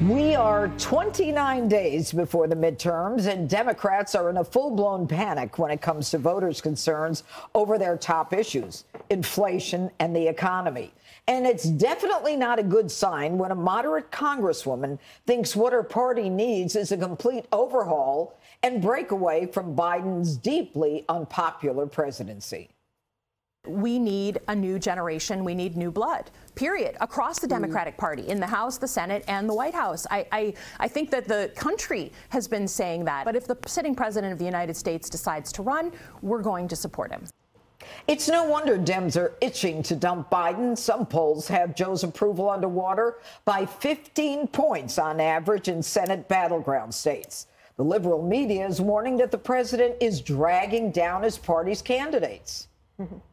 We are 29 days before the midterms, and Democrats are in a full-blown panic when it comes to voters' concerns over their top issues, inflation and the economy. And it's definitely not a good sign when a moderate congresswoman thinks what her party needs is a complete overhaul and breakaway from Biden's deeply unpopular presidency. We need a new generation. We need new blood, period, across the Democratic Party, in the House, the Senate, and the White House. I think that the country has been saying that. But if the sitting president of the United States decides to run, we're going to support him. It's no wonder Dems are itching to dump Biden. Some polls have Joe's approval underwater by 15 points on average in Senate battleground states. The liberal media is warning that the president is dragging down his party's candidates.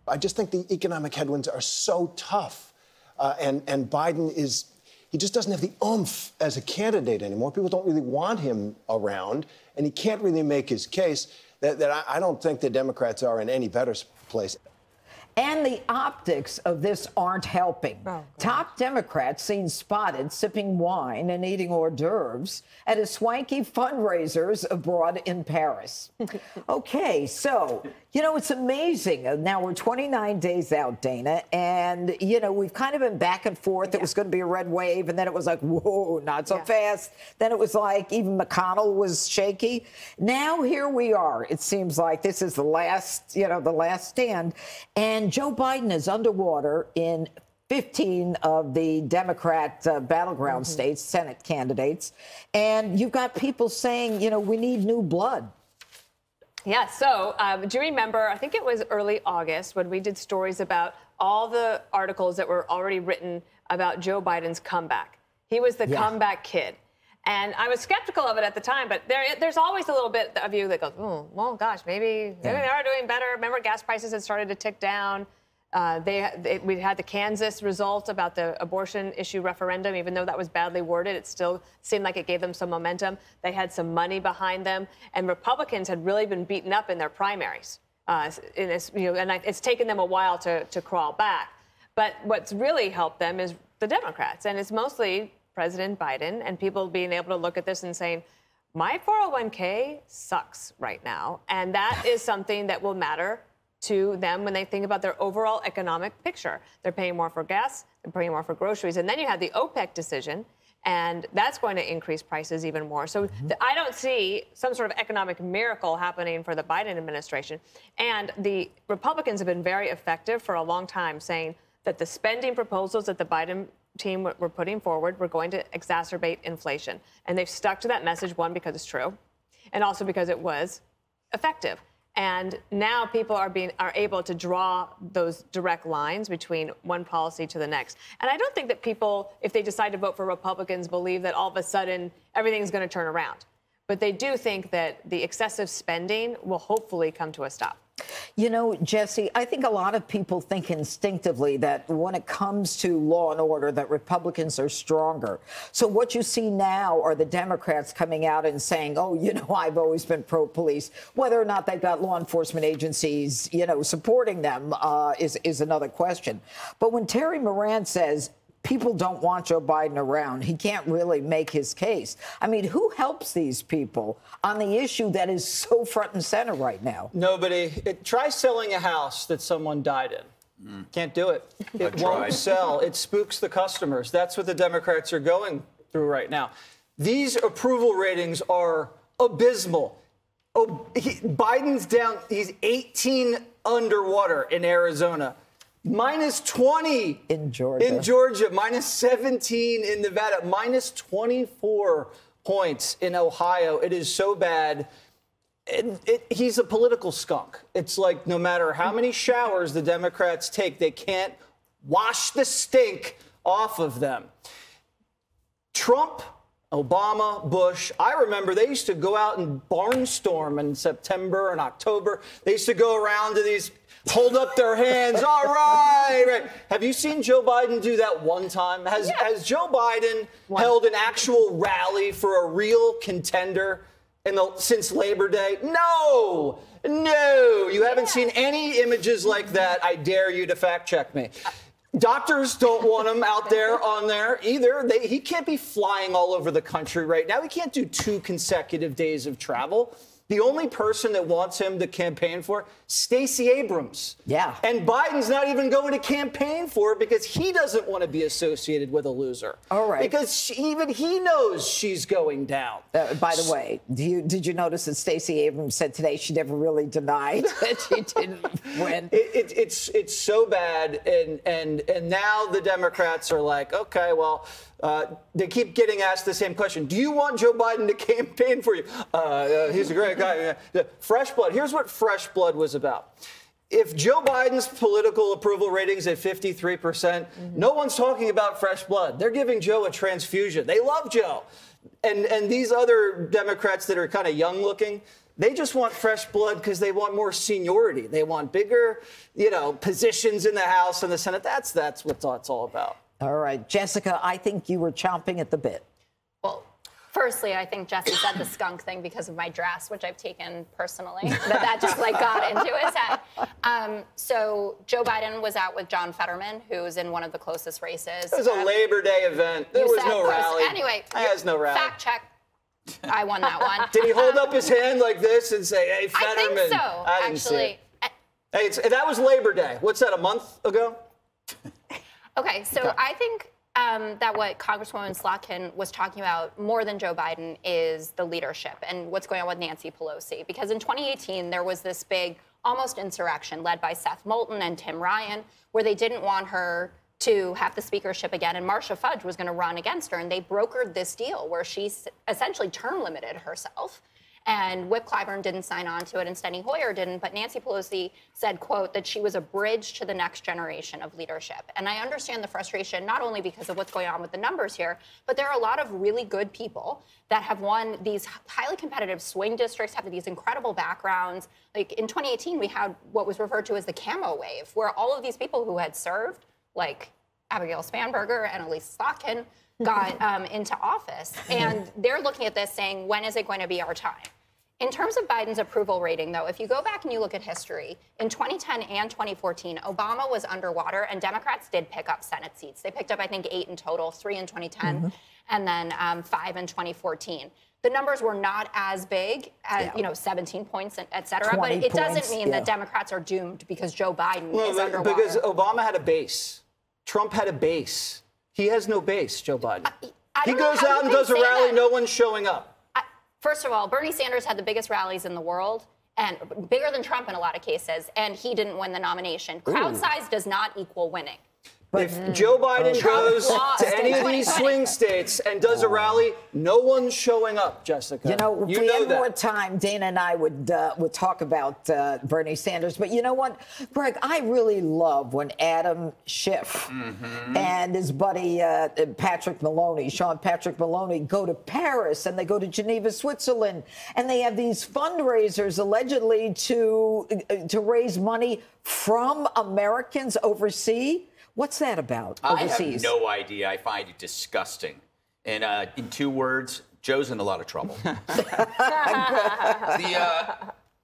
I just think the economic headwinds are so tough. And Biden he just doesn't have the oomph as a candidate anymore. People don't really want him around, and he can't really make his case that I don't think the Democrats are in any better place. And the optics of this aren't helping. Top Democrats seen spotted sipping wine and eating hors d'oeuvres at a swanky fundraisers abroad in Paris. Okay, so, it's amazing. Now we're 29 days out, Dana, and, we've kind of been back and forth. It was going to be a red wave, and then it was like, whoa, not so fast. Then it was like even McConnell was shaky. Now here we are. It seems like this is the last stand. And Joe Biden is underwater in 15 of the Democrat battleground states, Senate candidates. And you've got people saying, we need new blood. Yeah, so do you remember, I think it was early August, when we did stories about all the articles that were already written about Joe Biden's comeback. He was the comeback kid. And I was skeptical of it at the time, but there's always a little bit of you that goes, oh, well, gosh, maybe they are doing better. Remember, gas prices had started to tick down. We had the Kansas result about the abortion issue referendum. Even though that was badly worded, it still seemed like it gave them some momentum. They had some money behind them. And Republicans had really been beaten up in their primaries. And it's taken them a while to crawl back. But what's really helped them is the Democrats. And it's mostly President Biden and people being able to look at this and saying, my 401k sucks right now. And that is something that will matter to them when they think about their overall economic picture. They're paying more for gas, they're paying more for groceries. And then you have the OPEC decision, and that's going to increase prices even more. So I don't see some sort of economic miracle happening for the Biden administration. And the Republicans have been very effective for a long time saying that the spending proposals that the Biden team were putting forward were going to exacerbate inflation. And they've stuck to that message, one, because it's true, and also because it was effective. And now people are able to draw those direct lines between one policy to the next. And I don't think that people, if they decide to vote for Republicans, believe that all of a sudden everything's going to turn around. But they do think that the excessive spending will hopefully come to a stop. Jesse, I think a lot of people think instinctively that when it comes to law and order, that Republicans are stronger. So what you see now are the Democrats coming out and saying, oh, I've always been pro-police. Whether or not they've got law enforcement agencies, supporting them is another question. But when Terry Moran says people don't want Joe Biden around, he can't really make his case. I mean, who helps these people on the issue that is so front and center right now? Nobody. Try selling a house that someone died in. Can't do it. It won't sell. It spooks the customers. That's what the Democrats are going through right now. These approval ratings are abysmal. Biden's down. He's 18 underwater in Arizona. Minus 20 in Georgia, minus 17 in Nevada, minus 24 points in Ohio. It is so bad. He's a political skunk. It's like no matter how many showers the Democrats take, they can't wash the stink off of them. Trump, Obama, Bush, I remember they used to go out and barnstorm in September and October. They used to go around to these, hold up their hands, all right. Have you seen Joe Biden do that one time? Has Joe Biden held an actual rally for a real contender since Labor Day? No. You haven't seen any images like that. I dare you to fact check me. Doctors don't want him out there on there either. He can't be flying all over the country right now. He can't do 2 consecutive days of travel. The only person that wants him to campaign for, Stacey Abrams. Yeah. And Biden's not even going to campaign for her because he doesn't want to be associated with a loser. All right. Because even he knows she's going down. By the way, did you notice that Stacey Abrams said today she never really denied that she didn't win? It's so bad, and now the Democrats are like, okay, well, they keep getting asked the same question. Do you want Joe Biden to campaign for you? He's a great guy. Fresh blood. Here's what fresh blood was about. If Joe Biden's political approval rating's at 53%, no one's talking about fresh blood. They're giving Joe a transfusion. They love Joe. And these other Democrats that are kind of young looking, they just want fresh blood because they want more seniority. They want bigger, positions in the House and the Senate. That's what it's all about. All right, Jessica, I think you were chomping at the bit. Well, firstly, I think Jesse said the skunk thing because of my dress, which I've taken personally. That just got into his head. So Joe Biden was out with John Fetterman, who's in one of the closest races. It was a Labor Day event. There was no rally. Anyway, there's no rally. Fact check. I won that one. Did he hold up his hand like this and say, "Hey, Fetterman"? I think so. I didn't see it. Hey, that was Labor Day. What's that? A month ago? Okay, so I think that what Congresswoman Slotkin was talking about more than Joe Biden is the leadership and what's going on with Nancy Pelosi. Because in 2018, there was this big almost insurrection led by Seth Moulton and Tim Ryan, where they didn't want her to have the speakership again, and Marcia Fudge was going to run against her. And they brokered this deal where she essentially term limited herself. And Whip Clyburn didn't sign on to it, and Steny Hoyer didn't. But Nancy Pelosi said, quote, that she was a bridge to the next generation of leadership. And I understand the frustration, not only because of what's going on with the numbers here, but there are a lot of really good people that have won these highly competitive swing districts, have these incredible backgrounds. Like in 2018, we had what was referred to as the camo wave, where all of these people who had served, like Abigail Spanberger and Elise Slotkin, got into office. And they're looking at this saying, when is it going to be our time? In terms of Biden's approval rating, though, if you go back and you look at history, in 2010 and 2014, Obama was underwater, and Democrats did pick up Senate seats. They picked up, I think, 8 in total, 3 in 2010, and then 5 in 2014. The numbers were not as big, as, 17 points, et cetera, but it doesn't mean that Democrats are doomed because Joe Biden is underwater. Because Obama had a base. Trump had a base. He has no base, Joe Biden. He goes out and does a rally, no one's showing up. First of all, Bernie Sanders had the biggest rallies in the world, and bigger than Trump in a lot of cases, and he didn't win the nomination. Crowd size does not equal winning. If Joe Biden goes to any of these swing states and does a rally, no one's showing up, Jessica. If we had more time, Dana and I would talk about Bernie Sanders. But you know what, Greg, I really love when Adam Schiff and his buddy Sean Patrick Maloney, go to Paris and they go to Geneva, Switzerland, and they have these fundraisers allegedly to raise money from Americans overseas. What's that about overseas? I have no idea. I find it disgusting. And in 2 words, Joe's in a lot of trouble.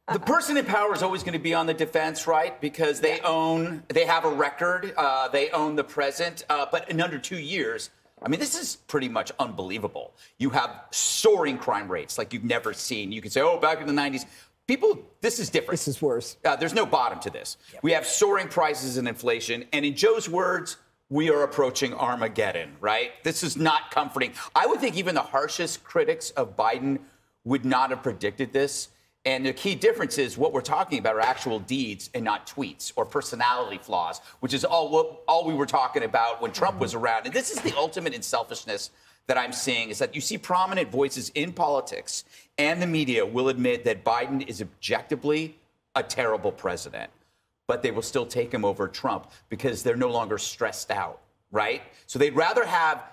The person in power is always going to be on the defense, right? Because they have a record, they own the present. But in under 2 years, I mean, this is pretty much unbelievable. You have soaring crime rates like you've never seen. You can say, back in the 90s. People, this is different. This is worse. There's no bottom to this. Yep. We have soaring prices and inflation. And in Joe's words, we are approaching Armageddon, right? This is not comforting. I would think even the harshest critics of Biden would not have predicted this. And the key difference is what we're talking about are actual deeds and not tweets or personality flaws, which is all we were talking about when Trump was around. And this is the ultimate in selfishness that I'm seeing, is that you see prominent voices in politics and the media will admit that Biden is objectively a terrible president, but they will still take him over Trump because they're no longer stressed out, right? So they'd rather have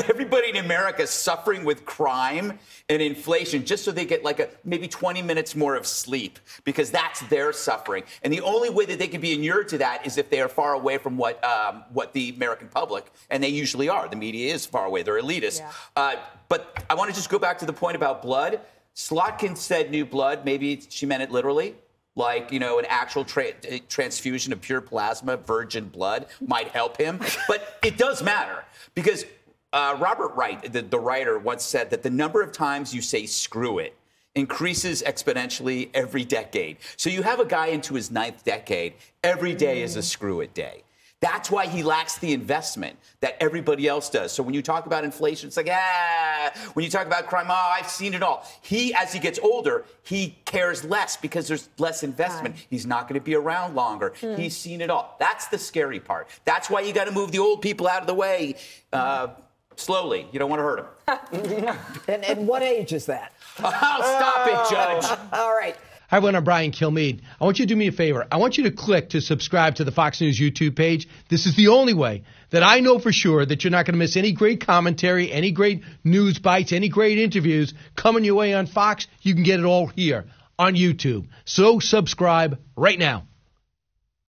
everybody in America suffering with crime and inflation just so they get maybe 20 minutes more of sleep, because that's their suffering. And the only way that they can be inured to that is if they are far away from what the American public, and they usually are. The media is far away. They're elitist. Yeah. But I want to just go back to the point about blood. Slotkin said new blood. Maybe she meant it literally. like, an actual transfusion of pure plasma, virgin blood, might help him. But it does matter because Robert Wright, the writer, once said that the number of times you say screw it increases exponentially every decade. So you have a guy into his 9th decade, every day is a screw it day. That's why he lacks the investment that everybody else does. So when you talk about inflation, it's like, when you talk about crime, I've seen it all. As he gets older, he cares less because there's less investment. He's not going to be around longer. He's seen it all. That's the scary part. That's why you got to move the old people out of the way slowly. You don't want to hurt them. And what age is that? Stop it, Judge. All right. Hi, everyone. I'm Brian Kilmeade. I want you to do me a favor. I want you to click to subscribe to the Fox News YouTube page. This is the only way that I know for sure that you're not going to miss any great commentary, any great news bites, any great interviews coming your way on Fox. You can get it all here on YouTube. So subscribe right now.